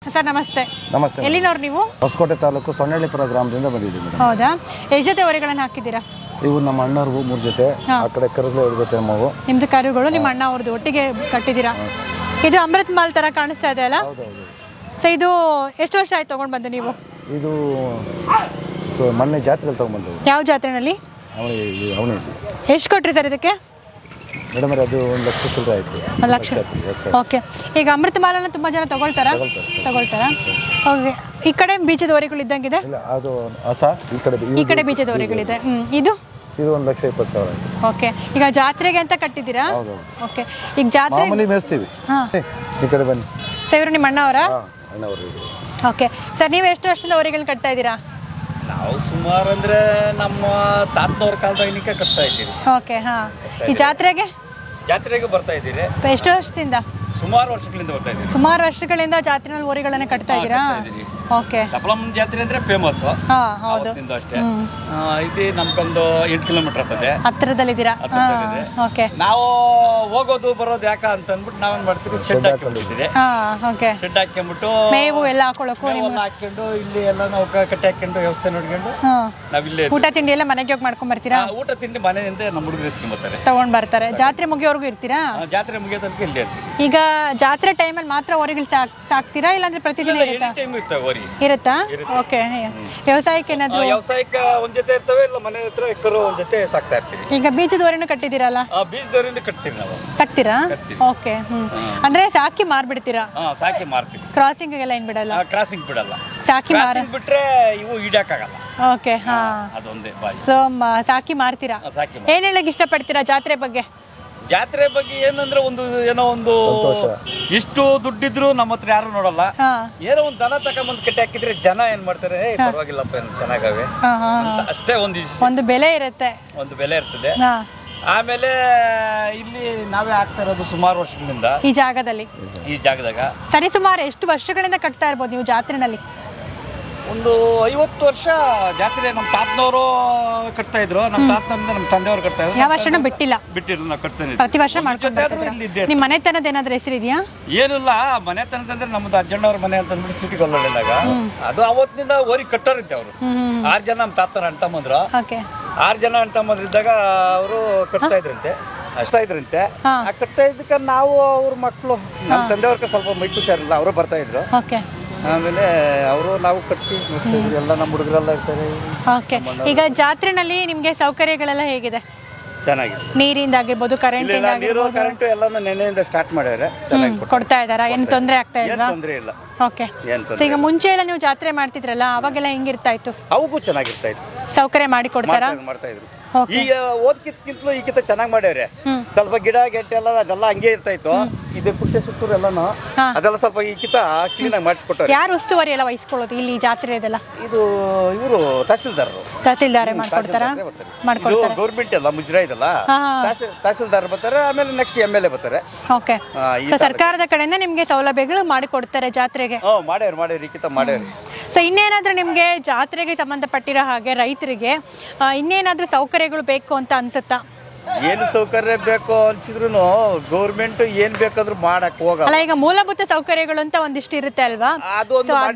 Sir ನಮಸ್ತೆ. ನಮಸ್ತೆ. ಎಲ್ಲಿನವ್ರು ನೀವು? ಹೊಸಕೋಟೆ ತಾಲೂಕು ಸೊನ್ನೆಳ್ಳಿಪುರ ಗ್ರಾಮದಿಂದ ಬಂದಿದ್ದೀವಿ ಮೇಡಮ್. ಹೌದಾ? ಎಷ್ಟು ಜೊತೆ ಹೊರೆಗಳನ್ನು ಹಾಕಿದ್ದೀರಾ? ಇವು ನಮ್ಮ ಅಣ್ಣವ್ರಿಗೂ 3 ಜೊತೆ, ಆ ಕಡೆ ಕರುಗಳು 2 ಜೊತೆ ನಮ್ಮವು. ನಿಮ್ದು ಕರುಗಳು ನಿಮ್ಮ ಅಣ್ಣ ಅವ್ರದ್ದು ಒಟ್ಟಿಗೆ ಕಟ್ಟಿದ್ದೀರಾ? ಇದು ಅಮೃತ್ ಮಾಲ್ ತರ ಕಾಣಿಸ್ತಾ ಇದೆ ಅಲ್ಲ? ಹೌದೌದು. ಸೊ ಇದು ಎಷ್ಟು ವರ್ಷ ಆಯ್ತು ತಗೊಂಡು ಬಂದು ನೀವು? ಇದು ಮೊನ್ನೆ ಜಾತ್ರೆಯಲ್ಲಿ ತಗೊಂಡ್ಬಂದವು. ಯಾವ ಜಾತ್ರೆನಲ್ಲಿ? ಅವನೇ. ಎಷ್ಟು ಕೊಟ್ರಿ ಸರ್ ಇದಕ್ಕೆ? ಮೇಡಮ್ ಅದು 1 ಲಕ್ಷ ಚಿಲ್ಲರೆ ಆಯಿತು. 1 ಲಕ್ಷ. ಓಕೆ. ಈಗ ಅಮೃತ ಮಾಲನ್ನು ತುಂಬ ಜನ ತಗೊಳ್ತಾರಾ? ಓಕೆ. ಈ ಕಡೆ ಬೀಜದ ಹೊರೆಗಳು ಇದ್ದಂಗಿದೆ? ಇಲ್ಲ, ಅದು ಹೊಸ. ಈ ಕಡೆ ಬೀಜದ ಹೊರೆಗಳಿದೆ. ಇದು 1,20,000 ಆಯಿತು. ಓಕೆ. ಈಗ ಜಾತ್ರೆಗೆ ಅಂತ ಕಟ್ಟಿದ್ದೀರಾ? ಹೌದೌದು. ಓಕೆ. ಈಗ ಜಾತ್ರೆ ಮಾಮೂಲಿ ಮೇಯಿಸ್ತೀವಿ. ಈ ಕಡೆ ಬನ್ನಿ. ಸರ್ ಇವರು ನಿಮ್ಮ ಅಣ್ಣವರಾ? ಅಣ್ಣವರು. ಓಕೆ. ಸರ್ ನೀವು ಎಷ್ಟು ವರ್ಷದಿಂದ ಹೊರೆಗಳನ್ನ ಕಟ್ತಾ ಇದ್ದೀರಾ? ನಾವು ಸುಮಾರು ಅಂದ್ರೆ ನಮ್ಮ ತಾತನವ್ರ ಕಾಲದಾಗಿನಿಕ ಕಟ್ತಾ ಇದ್ದೀರಿ. ಓಕೆ. ಈ ಜಾತ್ರೆಗೆ ಬರ್ತಾ ಇದ್ದೀರಿ. ಎಷ್ಟು ವರ್ಷದಿಂದ? ಸುಮಾರು ವರ್ಷಗಳಿಂದ ಬರ್ತಾ ಇದ್ದೀರಿ. ಸುಮಾರು ವರ್ಷಗಳಿಂದ ಜಾತ್ರೆನಲ್ಲಿ ಹೊರೆಗಳನ್ನ ಕಟ್ತಾ ಇದ್ದೀರಾ? ಓಕೆ. ಸಪ್ಲಮ್ ಜಾತ್ರೆ ಅಂದ್ರೆ ಫೇಮಸ್. ಹೌದು. ಅಷ್ಟೇ. ಇದು ನಮ್ಗೊಂದು 8 ಕಿಲೋಮೀಟರ್ ಆಗ್ತದೆ. ಹತ್ತಿರದಲ್ಲಿದ್ದೀರಾ? ಓಕೆ. ನಾವು ಹೋಗೋದು ಬರೋದು ಯಾಕ ಅಂತ ಅಂದ್ಬಿಟ್ಟು ನಾವೇನ್ ಮಾಡ್ತೀವಿ, ಶೆಡ್ ಹಾಕೊಂಡಿದ್ದೀರಿ. ಓಕೆ. ಶೆಡ್ ಹಾಕೊಂಡ್ಬಿಟ್ಟು ಮೇವು ಎಲ್ಲ ಹಾಕೊಳ್ಳೋಕು ಹಾಕೊಂಡು ಇಲ್ಲಿ ಎಲ್ಲ ನಾವು ಕಟ್ಟಿ ಹಾಕೊಂಡು ವ್ಯವಸ್ಥೆ ನೋಡ್ಕೊಂಡು ನಾವಿಲ್ಲೇ ಊಟ ತಿಂಡಿ ಎಲ್ಲ ಮನೆಗೆ ಹೋಗಿ ಮಾಡ್ಕೊಂಡ್ ಬರ್ತೀರಾ? ಊಟ ತಿಂಡಿ ಮನೆಯಿಂದ ನಮ್ಮ ಹುಡುಗರು ಎತ್ಕೊಂಡ್ಬರ್ತಾರೆ, ತಗೊಂಡ್ ಬರ್ತಾರೆ. ಜಾತ್ರೆ ಮುಗಿಯೋರ್ಗು ಇರ್ತೀರಾ? ಜಾತ್ರೆ ಮುಗಿಯೋ ತನಕ ಇಲ್ಲೇ ಇರ್ತೀವಿ. ಈಗ ಜಾತ್ರೆ ಟೈಮಲ್ಲಿ ಮಾತ್ರ ಹೊರೆಗಳು ಸಾಕ್ತೀರಾ ಇಲ್ಲಾಂದ್ರೆ ಪ್ರತಿದಿನ ಇರುತ್ತಾ? ಓಕೆ. ವ್ಯವಸಾಯಕ್ಕೆ ಏನಾದ್ರು? ವ್ಯವಸಾಯಕ್ಕೆ ಒಂದ್ ಜೊತೆ ಇರ್ತವೆ, ಇಲ್ಲ ಮನೆ ಹತ್ರ ಕರು ಒಂದ್ ಜೊತೆ ಸಾಕ್ತಾ ಇರ್ತೀವಿ. ಈಗ ಬೀಜದ ಹೊರೆನೂ ಕಟ್ಟಿದ್ದೀರಲ್ಲ? ಬೀಜದವರಿಂದ ಕಟ್ತೀವಿ ನಾವು. ಕಟ್ತೀರಾ? ಓಕೆ. ಅಂದ್ರೆ ಸಾಕಿ ಮಾರ್ಬಿಡ್ತೀರಾ? ಸಾಕಿ ಮಾರ್ತೀವಿ. ಕ್ರಾಸಿಂಗ್ ಎಲ್ಲ ಏನ್ ಬಿಡಲ್ಲ? ಕ್ರಾಸಿಂಗ್ ಬಿಡಲ್ಲ. ಸಾಕಿ ಬಿಟ್ರೆ ಇವು ಈಡಾಕಾಗಲ್ಲ. ಓಕೆ. ಅದೊಂದೇ. ಸೊ ಸಾಕಿ ಮಾರ್ತೀರಾ? ಏನ್ ಹೇಳಕ್ ಇಷ್ಟಪಡ್ತೀರಾ ಜಾತ್ರೆ ಬಗ್ಗೆ? ಜಾತ್ರೆ ಬಗ್ಗೆ ಏನಂದ್ರೆ ಏನೋ ಒಂದು ಇಷ್ಟು ದುಡ್ಡಿದ್ರು ನಮ್ಮ ಹತ್ರ ಯಾರು ನೋಡಲ್ಲ. ಏನೋ ಒಂದು ದನ ತಗೊಂಬಂದು ಕಟ್ಟಿ ಹಾಕಿದ್ರೆ ಜನ ಏನ್ ಮಾಡ್ತಾರೆ, ಪರವಾಗಿಲ್ಲಪ್ಪ ಚೆನ್ನಾಗವೆ ಅಷ್ಟೇ. ಒಂದು ಬೆಲೆ ಇರುತ್ತೆ, ಒಂದು ಬೆಲೆ ಇರ್ತದೆ. ಆಮೇಲೆ ಇಲ್ಲಿ ನಾವೇ ಆಗ್ತಾ ಇರೋದು ಸುಮಾರು ವರ್ಷಗಳಿಂದ ಈ ಜಾಗದಾಗ. ಸರಿ, ಸುಮಾರು ಎಷ್ಟು ವರ್ಷಗಳಿಂದ ಕಟ್ತಾ ಇರ್ಬೋದು ನೀವು ಜಾತ್ರೆನಲ್ಲಿ? ಒಂದು 50 ವರ್ಷ ಜಾತ್ರೆ. ನಮ್ಮ ತಾತನವರು ಕಟ್ತಾ ಇದ್ರು, ನಮ್ಮ ತಾತನವರಿಂದ ನಮ್ಮ ತಂದೆಯವರು ಕಟ್ತಾ ಇದ್ರು. ಯಾವ ವರ್ಷನೂ ಬಿಟ್ಟಿಲ್ಲ? ನಾವು ಕಟ್ತೇನೆ, ಪ್ರತಿ ವರ್ಷ ಮಾಡ್ಕೊಂಡು. ನಿಮ್ಮ ಮನೆತನದ ಏನಾದ್ರು ಹೆಸರಿದೆಯಾ? ಏನಿಲ್ಲ, ಮನೆತನದಂದ್ರೆ ನಮ್ದು ಅಜ್ಜಣ್ಣವ್ರ ಮನೆ ಅಂತ ಅಂದ್ಬಿಟ್ಟು ಸಿಟಿ ಕೊಲ್ಲೊಳ್ಳಿದಾಗ ಅದು ಅವತ್ತಿನಿಂದ ಓರಿ ಕಟ್ಟೋರಿದ್ದೆ. ಅವರು 6 ಜನ ನಮ್ಮ ತಾತನ ಅಣ್ಣ ತಮ್ಮಂದ್ರು. 6 ಜನ ಅಣ್ಣ ತಮ್ಮಂದ್ರು ಇದ್ದಾಗ ಅವರು ಕಟ್ತಾ ಇದ್ರಂತೆ. ಕಟ್ತಾ ಇದ್ದಕ್ಕೆ ನಾವು ಅವ್ರ ಮಕ್ಕಳು, ನಮ್ಮ ತಂದೆಯವ್ರಿಗೆ ಸ್ವಲ್ಪ ಮೈ ಹುಷಾರಿಲ್ಲ, ಅವರು ಬರ್ತಾ ಇದ್ರು. ಆಮೇಲೆ ಅವರು ನಾವು ಕಟ್ಟಿ ಎಲ್ಲ ನಮ್ಮ ಹುಡುಗರೆಲ್ಲ ಇರ್ತಾರೆ. ಓಕೆ. ಈಗ ಜಾತ್ರೆನಲ್ಲಿ ನಿಮ್ಗೆ ಸೌಕರ್ಯಗಳೆಲ್ಲ ಹೇಗಿದೆ? ಚೆನ್ನಾಗಿದೆ. ನೀರಿಂದ ಆಗಿರ್ಬೋದು, ಕರೆಂಟ್ ನೀರು ಕರೆಂಟ್ ಎಲ್ಲಾನು ನೆನೆಯಿಂದ ಸ್ಟಾರ್ಟ್ ಮಾಡಿದ್ರೆ ಚೆನ್ನಾಗಿ ಕೊಡ್ತಾ ಇದಾರಾ? ಏನು ತೊಂದರೆ ಆಗ್ತಾ ಇಲ್ಲ? ತೊಂದರೆ ಇಲ್ಲ. ಓಕೆ. ಈಗ ಮುಂಚೆ ಎಲ್ಲ ನೀವು ಜಾತ್ರೆ ಮಾಡ್ತಿದ್ರಲ್ಲ, ಅವಾಗೆಲ್ಲ ಹೆಂಗಿರ್ತಾ ಇತ್ತು? ಅವಕ್ಕೂ ಚೆನ್ನಾಗಿರ್ತಾ ಇತ್ತು. ಸೌಕರ್ಯ ಮಾಡಿ ಕೊಡ್ತಾರಾ? ಮಾಡ್ತಾ ಇದ್ರು. ಈಗ ಓದ್ಕಿಂತಲೂ ಈಗಿಂತ ಚೆನ್ನಾಗಿ ಮಾಡ್ಯಾವ್ರೆ. ಸ್ವಲ್ಪ ಗಿಡ ಗೆಡ್ಡೆ ಎಲ್ಲ ಅದೆಲ್ಲ ಹಂಗೆ ಇರ್ತಾ ಇತ್ತು. ಇದು ಕುಟ್ಟೆ ಸುತ್ತೂರು ಎಲ್ಲಾನು ಅದೆಲ್ಲ ಸ್ವಲ್ಪ ಈಗಿಂತ ಕ್ಲೀನ್ ಆಗಿ ಮಾಡಿಸ್ಕೊಟ್ಟಾರೆ. ಯಾರು ಉಸ್ತುವಾರಿ ಎಲ್ಲ ವಹಿಸ್ಕೊಳ್ಳೋದು ಇಲ್ಲಿ ಜಾತ್ರೆ ಇದೆಲ್ಲ? ಇದು ಇವರು ತಹಸೀಲ್ದಾರ್ ಮಾಡ್ಕೊಡ್ತಾರಾ? ಗೌರ್ಮೆಂಟ್ ಎಲ್ಲ ಮುಜರಾ ಇದಲ್ಲ, ತಹಸೀಲ್ದಾರ್ ಬರ್ತಾರೆ. ಆಮೇಲೆ ನೆಕ್ಸ್ಟ್ MLA ಬರ್ತಾರೆ. ಓಕೆ. ಸರ್ಕಾರದ ಕಡೆಯಿಂದ ನಿಮ್ಗೆ ಸೌಲಭ್ಯಗಳು ಮಾಡಿಕೊಡ್ತಾರೆ ಜಾತ್ರೆಗೆ? ಮಾಡ್ಯಾರ ಈಗಿಂತ ಮಾಡ್ಯಾರ. ಸೊ ಇನ್ನೇನಾದ್ರೂ ನಿಮ್ಗೆ ಜಾತ್ರೆಗೆ ಸಂಬಂಧಪಟ್ಟಿರೋ ಹಾಗೆ ರೈತರಿಗೆ ಇನ್ನೇನಾದ್ರೂ ಸೌಕರ್ಯಗಳು ಬೇಕು ಅಂತ ಅನ್ಸುತ್ತಾ? ಏನು ಸೌಕರ್ಯ ಬೇಕು ಅನ್ಸಿದ್ರು ಗೌರ್ಮೆಂಟ್ ಏನ್ ಬೇಕಾದ್ರೂ ಮಾಡಕ್ ಹೋಗಲ್ಲ. ಅಲ್ಲ, ಈಗ ಮೂಲಭೂತ ಸೌಕರ್ಯಗಳು ಅಂತ ಒಂದಿಷ್ಟು ಇರುತ್ತೆ ಅಲ್ವಾ?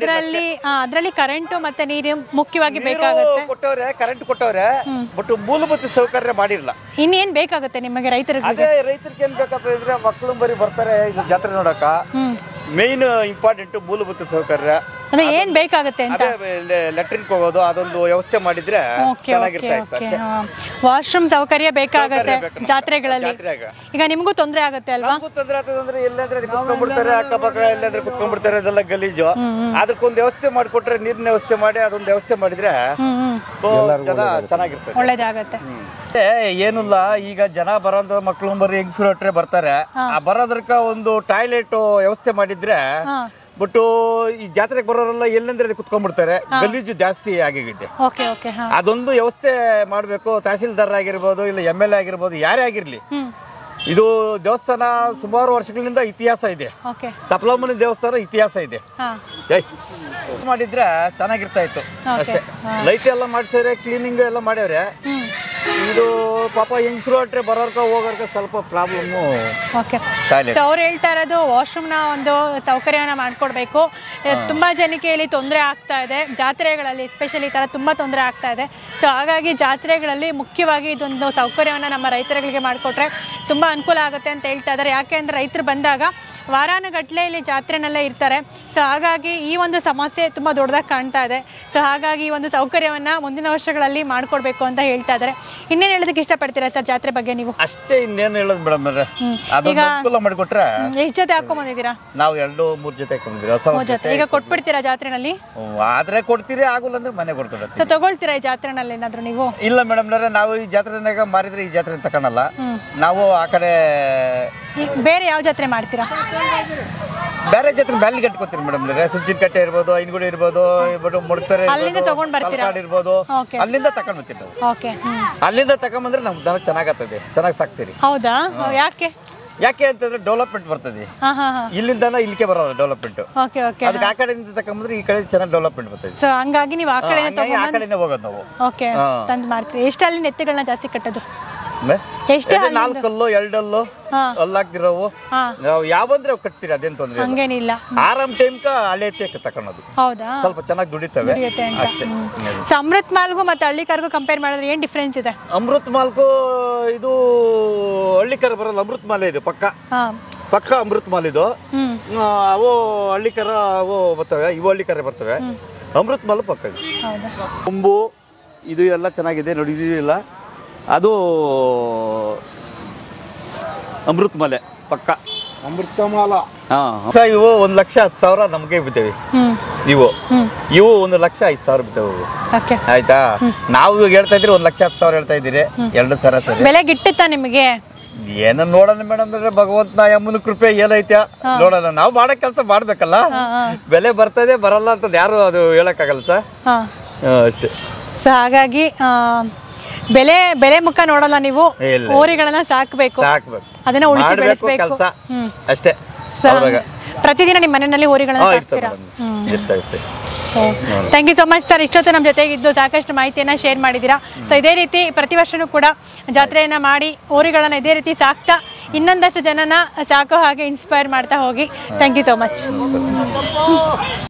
ಅದ್ರಲ್ಲಿ ಕರೆಂಟ್ ಮತ್ತೆ ನೀರು ಮುಖ್ಯವಾಗಿ ಬೇಕಾಗುತ್ತೆ. ಕರೆಂಟ್ ಕೊಟ್ಟವ್ರೆ, ಬಟ್ ಮೂಲಭೂತ ಸೌಕರ್ಯ ಮಾಡಿರಲ್ಲ. ಇನ್ನೇನ್ ಬೇಕಾಗುತ್ತೆ ನಿಮಗೆ ರೈತರಿಗೆ? ಅದೇ ರೈತರಿಗೆ ಏನ್ ಬೇಕಾದ್ರೆ ಮಕ್ಕಳು ಬರೀ ಬರ್ತಾರೆ ಜಾತ್ರೆ ನೋಡಕ. ಮೇನ್ ಇಂಪಾರ್ಟೆಂಟ್ ಮೂಲಭೂತ ಸೌಕರ್ಯ. ಏನ್ ಬೇಕಾಗುತ್ತೆ ಅಂತ? ಲೆಟ್ರಿನ್ ಹೋಗೋದು ಅದೊಂದು ವ್ಯವಸ್ಥೆ ಮಾಡಿದ್ರೆ ವಾಶ್ರೂಮ್ ಸೌಕರ್ಯ ಬೇಕಾಗುತ್ತೆ ಜಾತ್ರೆಗಳಲ್ಲಿ. ಈಗ ನಿಮ್ಗೂ ತೊಂದರೆ ಆಗುತ್ತೆ ಅಲ್ವಾ? ತೊಂದರೆ ಆಗ್ತದೆ. ಎಲ್ಲಾದ್ರೆ ಕುತ್ಕೊಂಡ್ಬಿಡ್ತಾರೆ, ಅಕ್ಕಪಕ್ಕ ಎಲ್ಲಾದ್ರೆ ಕುತ್ಕೊಂಡ್ಬಿಡ್ತಾರೆ, ಅದೆಲ್ಲ ಗಲೀಜು. ಅದಕ್ಕೊಂದು ವ್ಯವಸ್ಥೆ ಮಾಡಿಕೊಟ್ರೆ, ನೀರಿನ ವ್ಯವಸ್ಥೆ ಮಾಡಿ ಅದೊಂದು ವ್ಯವಸ್ಥೆ ಮಾಡಿದ್ರೆ ಜನ ಚೆನ್ನಾಗಿರ್ತದೆ, ಒಳ್ಳೇದಾಗತ್ತೆ. ಏನಿಲ್ಲ, ಈಗ ಜನ ಬರೋದು ಮಕ್ಳು ಬರೀ ಹೆಂಗಸರು ಹೊಟ್ರೆ ಬರ್ತಾರೆ. ಆ ಬರೋದ್ರಕ ಒಂದು ಟಾಯ್ಲೆಟ್ ವ್ಯವಸ್ಥೆ ಮಾಡಿದ್ರೆ ಬಟ್ ಈ ಜಾತ್ರೆಗೆ ಬರೋರೆಲ್ಲ ಎಲ್ಲಂದ್ರೆ ಕುತ್ಕೊಂಡ್ಬಿಡ್ತಾರೆ, ಗಲೀಜು ಜಾಸ್ತಿ ಆಗಿದೆ. ಅದೊಂದು ವ್ಯವಸ್ಥೆ ಮಾಡ್ಬೇಕು. ತಹಸೀಲ್ದಾರ್ ಆಗಿರ್ಬೋದು, ಇಲ್ಲ MLA ಆಗಿರ್ಬೋದು, ಯಾರೇ ಆಗಿರ್ಲಿ. ಇದು ದೇವಸ್ಥಾನ ಸುಮಾರು ವರ್ಷಗಳಿಂದ ಇತಿಹಾಸ ಇದೆ. ಸಪ್ಲಮ್ಮನ ದೇವಸ್ಥಾನ ಇತಿಹಾಸ ಇದೆ. ಮಾಡಿದ್ರೆ ಚೆನ್ನಾಗಿರ್ತಾ ಇತ್ತು ಅಷ್ಟೇ. ಲೈಟ್ ಎಲ್ಲ ಮಾಡ್ಸಿದ್ರೆ, ಕ್ಲೀನಿಂಗ್ ಎಲ್ಲ ಮಾಡ್ಯವ್ರೆ. ಇದು ಪಾಪ ಹೆಂಗಸರು ಅಟ್ರೆ ಬರೋರ್ಕ ಹೋಗೋರ್ಕ ಸ್ವಲ್ಪ ಪ್ರಾಬ್ಲಮ್ಮು. ಓಕೆ. ಸೊ ಅವ್ರು ಹೇಳ್ತಾ ಇರೋದು ವಾಶ್ರೂಮ್ನ ಒಂದು ಸೌಕರ್ಯನ ಮಾಡಿಕೊಡ್ಬೇಕು. ತುಂಬ ಜನಕ್ಕೆ ಇಲ್ಲಿ ತೊಂದರೆ ಆಗ್ತಾ ಇದೆ, ಜಾತ್ರೆಗಳಲ್ಲಿ ಎಸ್ಪೆಷಲಿ ಈ ಥರ ತುಂಬ ತೊಂದರೆ ಆಗ್ತಾ ಇದೆ. ಸೊ ಹಾಗಾಗಿ ಜಾತ್ರೆಗಳಲ್ಲಿ ಮುಖ್ಯವಾಗಿ ಇದೊಂದು ಸೌಕರ್ಯವನ್ನು ನಮ್ಮ ರೈತರುಗಳಿಗೆ ಮಾಡಿಕೊಟ್ರೆ ತುಂಬ ಅನುಕೂಲ ಆಗುತ್ತೆ ಅಂತ ಹೇಳ್ತಾ ಇದ್ದಾರೆ. ಯಾಕೆ ಅಂದರೆ ರೈತರು ಬಂದಾಗ ವಾರಾನುಗಟ್ಟಲೆ ಇಲ್ಲಿ ಜಾತ್ರೆನಲ್ಲೇ ಇರ್ತಾರೆ. ಸೊ ಹಾಗಾಗಿ ಈ ಒಂದು ಸಮಸ್ಯೆ ತುಂಬ ದೊಡ್ಡದಾಗಿ ಕಾಣ್ತಾ ಇದೆ. ಸೊ ಹಾಗಾಗಿ ಈ ಒಂದು ಸೌಕರ್ಯವನ್ನು ಮುಂದಿನ ವರ್ಷಗಳಲ್ಲಿ ಮಾಡಿಕೊಡ್ಬೇಕು ಅಂತ ಹೇಳ್ತಾ ಇದ್ದಾರೆ. ಇನ್ನೇನು ಹೇಳೋದಕ್ಕೆ ಇಷ್ಟಪಡ್ತೀರಾ ಸರ್ ಜಾತ್ರೆ ಬಗ್ಗೆ ನೀವು? ಅಷ್ಟೇ, ಇನ್ನೇನು ಹೇಳೋದು ಮೇಡಮ್ ಅವ್ರೆ, ಅದನ್ನ ಅನುಕೂಲ ಮಾಡಿಕೊಟ್ರೆ. ಎಷ್ಟು ಜೊತೆ ಹಾಕೊಂಡ್ಬಂದಿದ್ದೀರಾ? ನಾವು 2-3 ಜೊತೆ ಹಾಕೊಂಡಿದ್ದೀವಿ. ಈಗ ಕೊಟ್ಬಿಡ್ತೀರಾ ಜಾತ್ರೆನಲ್ಲಿ? ಆದ್ರೆ ಕೊಡ್ತೀರಿ, ಆಗಿಲ್ಲ ಅಂದ್ರೆ ಮನೆ ಕೊಡ್ತೀರ. ಸೊ ತಗೊಳ್ತೀರಾ ಈ ಜಾತ್ರೆನಲ್ಲಿ ಏನಾದ್ರು ನೀವು? ಇಲ್ಲ ಮೇಡಮ್ ಅವ್ರೆ, ನಾವು ಈ ಜಾತ್ರೆನಾಗ ಮಾರಿದ್ರೆ ಈ ಜಾತ್ರೆ ತಗೊಳಲ್ಲ. ನಾವು ಆ ಕಡೆ ಬೇರೆ ಯಾವ ಜಾತ್ರೆ ಮಾಡ್ತೀರಾ? ಬೇರೆ ಜಾತ್ರೆ ಬ್ಯಾಲಿ ಕಟ್ಕೋತೀರಿ ಮೇಡಮ್ ಅವ್ರೆ. ಸುಂಚಿನ ಕಟ್ಟೆ ಇರ್ಬೋದು, ಐನಗುಡಿ ಇರ್ಬೋದು, ಮುಡ್ತಾರೆ ಅಲ್ಲಿಂದ ತಗೊಂಡ್ ಬರ್ತೀರಾ? ಇರ್ಬೋದು, ಅಲ್ಲಿಂದ ತಕೊಂಡ್ ಬರ್ತೀವಿ ನಾವು. ಓಕೆ. ಅಲ್ಲಿಂದ ತಗೊಂಡ್ಬಂದ್ರೆ ನಮ್ಗೆ ದನ ಚೆನ್ನಾಗತ್ತದೆ, ಚೆನ್ನಾಗಿ ಸಾಕ್ತೀರಿ. ಹೌದಾ? ಯಾಕೆ ಅಂತಂದ್ರೆ ಡೆವಲಪ್ಮೆಂಟ್ ಬರ್ತದೆ. ಇಲ್ಲಿಂದ ಇಲ್ಲಿಗೆ ಬರೋದು ಡೆವಲಪ್ಮೆಂಟ್. ಅದಕ್ಕೆ ಆ ಕಡೆಯಿಂದ ತಗೊಂಡ್ಬಂದ್ರೆ ಈ ಕಡೆ ಚೆನ್ನಾಗಿ ಡೆವಲಪ್ಮೆಂಟ್ ಬರ್ತದೆ. ಸೊ ಹಂಗಾಗಿ ನೀವು ಆ ಕಡೆಯಿಂದ ಹೋಗೋದು ನಾವು. ಓಕೆ, ತಂದು ಮಾಡ್ತೀರಿ. ಎಷ್ಟು ಅಲ್ಲಿಂದ ಎತ್ತುಗಳನ್ನ ಜಾಸ್ತಿ ಕಟ್ಟೋದು? ಎಷ್ಟು? 4 ಕಲ್ಲು 2 ಹಲ್ಲು ಅಲ್ಲಾಗ್ತಿರೋವು ನಾವು ಯಾವ ಬಂದ್ರೆ ಕಟ್ತೀರಿ, ಅದೇನ್ ತೊಂದ್ರೆ ಹಂಗೇನಿಲ್ಲ. ಆರಾಮ್ ಟೈಮ್ಕ ಹಳೆ ಎತ್ತೆ ತಕೊಳ್ಳೋದು. ಹೌದಾ? ಸ್ವಲ್ಪ ಚೆನ್ನಾಗಿ ದುಡಿತವೆ ಅಷ್ಟೇ. ಅಮೃತ್ ಮಾಲ್ಗೂ ಮತ್ತೆ ಹಳ್ಳಿಕಾರ್ಗೂ ಕಂಪೇರ್ ಮಾಡಿದ್ರೆ ಏನ್ ಡಿಫ್ರೆನ್ಸ್ ಇದೆ? ಅಮೃತ್ ಮಾಲ್ಗೂ ಇದು ಹಳ್ಳಿಕಾರ ಬರಲ್ಲ. ಅಮೃತ್ ಮಾಲ್ ಇದು ಪಕ್ಕ ಅಮೃತ್ ಮಾಲ್ ಇದು. ಅವು ಹಳ್ಳಿಕಾರ ಅವು ಬರ್ತವೆ, ಇವು ಹಳ್ಳಿಕಾರ ಬರ್ತವೆ. ಅಮೃತ್ ಮಾಲ್ ಪಕ್ಕ ಇದು. ಕೊಂಬು ಇದು ಎಲ್ಲ ಚೆನ್ನಾಗಿದೆ ನೋಡಿ. ಇದಿಲ್ಲ, ಅದು ಅಮೃತ್ ಮಾಲೆ ಪಕ್ಕ ಅಮೃತ ಮಾಲ. ಇವು 1,10,000 ನಮಗೆ ಬಿದ್ದೇವೆ. ಇವು 1,05,000 ಬಿದ್ದೇವೆ. ಆಯ್ತಾ? ನಾವು ಇವಾಗ ಹೇಳ್ತಾ ಇದ್ರಿ 1,10,000 ಹೇಳ್ತಾ ಇದ್ದೀರಿ. 2 ಸರಾಸರಿ ಬೆಲೆ ಗಿಟ್ಟುತ್ತಾ ನಿಮಗೆ? ಏನ ನೋಡೋಣ ಮೇಡಮ್, ಭಗವಂತನ ಯಮ್ಮನ ಕೃಪೆ ಏನೈತೆ ನೋಡೋಣ. ನಾವು ಮಾಡೋ ಕೆಲಸ ಮಾಡ್ಬೇಕಲ್ಲ. ಬೆಲೆ ಬರ್ತದೆ ಬರಲ್ಲ ಅಂತ ಯಾರು ಅದು ಹೇಳಕ್ಕಾಗಲ್ಲ ಸರ್. ಅಷ್ಟೇ. ಸೊ ಹಾಗಾಗಿ ಬೆಲೆ ಮುಖ ನೋಡಲ್ಲ ನೀವು, ಹೋರಿಗಳನ್ನ ಸಾಕ್ಬೇಕು, ಅದನ್ನ ಉಳಿಸಿ ಬೆಳೆಸಬೇಕು ಅಷ್ಟೇ. ಪ್ರತಿದಿನ ನಿಮ್ಮ ಮನೆಯಲ್ಲಿ ಹೋರಿಗಳನ್ನ ಸಾಕ್ತೀರಾ? Thank you so much sir. ಇಷ್ಟೊತ್ತು ನಮ್ಮ ಜೊತೆಗಿದ್ದು ಸಾಕಷ್ಟು ಮಾಹಿತಿಯನ್ನ ಶೇರ್ ಮಾಡಿದ್ದೀರಾ. ಸೊ ಇದೇ ರೀತಿ ಪ್ರತಿ ವರ್ಷನೂ ಕೂಡ ಜಾತ್ರೆಯನ್ನ ಮಾಡಿ ಹೋರಿಗಳನ್ನ ಇದೇ ರೀತಿ ಸಾಕ್ತಾ ಇನ್ನೊಂದಷ್ಟು ಜನನ ಸಾಕೋ ಹಾಗೆ ಇನ್ಸ್ಪೈರ್ ಮಾಡ್ತಾ ಹೋಗಿ. Thank you so much.